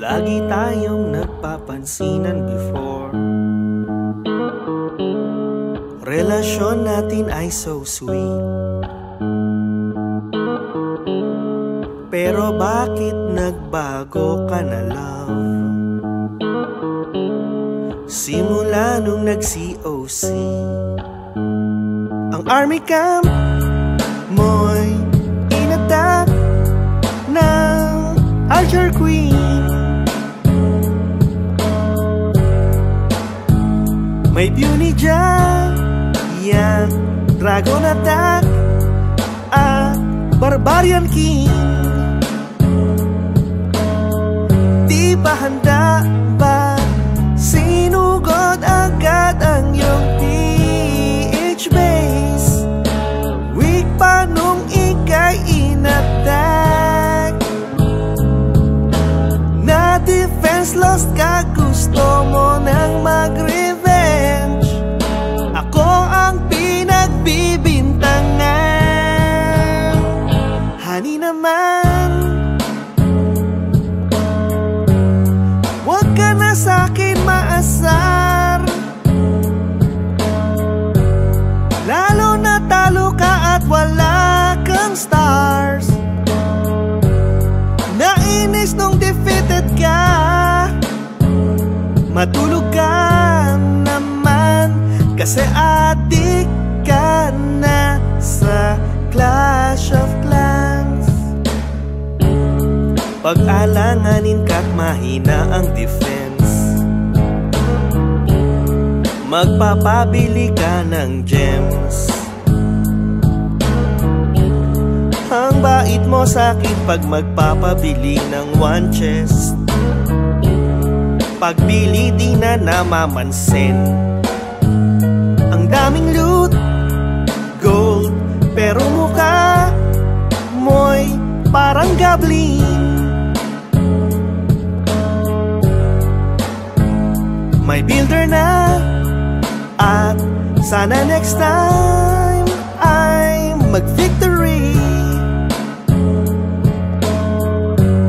Lagi tayong nagpapansinan before. Relasyon natin ay so sweet, pero bakit nagbago ka na, love? Simula nung nag-COC, ang army camp mo'y inattack ng Archer Queen. May Beauty Giant, Dragon Attack at Barbarian King. Di ba handa ba? Sinugod agad ang iyong PH base. Weak pa nung ika'y inattack. Na defense lost ka, gusto mo nang mag-revenge. Ako ang pinagbibintangan. Honey naman, wag ka na sa'kin maasar. Lalo na talo ka at wala kang stars. Nainis nung defeated ka, matulog ka naman. Kasi adik ka na sa Clash of Clans. Pag-alanganin ka't mahina ang defense, magpapabili ka ng gems. Ang bait mo sa'kin pag magpapabili ng one chest. Pagbili di na namamansin. Ang daming loot, gold, pero mukha mo'y parang goblin. May builder na, at sana next time ay mag-victory.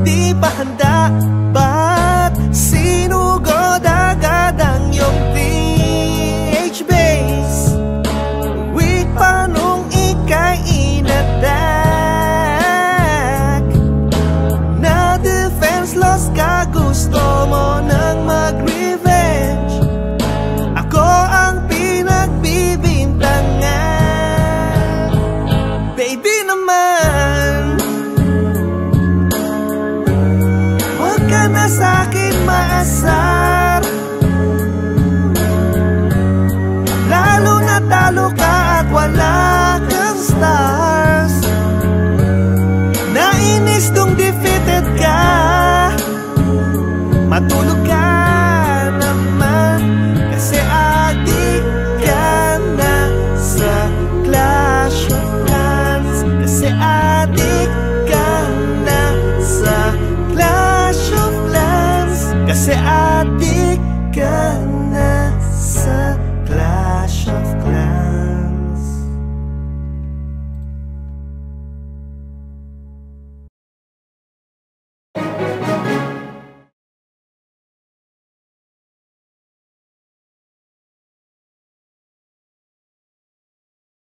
Di ba handa, ba't sinugod agad ang iyong PH base? Weak pa nung ika'y inattack. Na defense lost ka, gusto mo nang mag-revenge. Ako ang pinagbibintangan. Baby naman, wag ka na sa'kin maasar.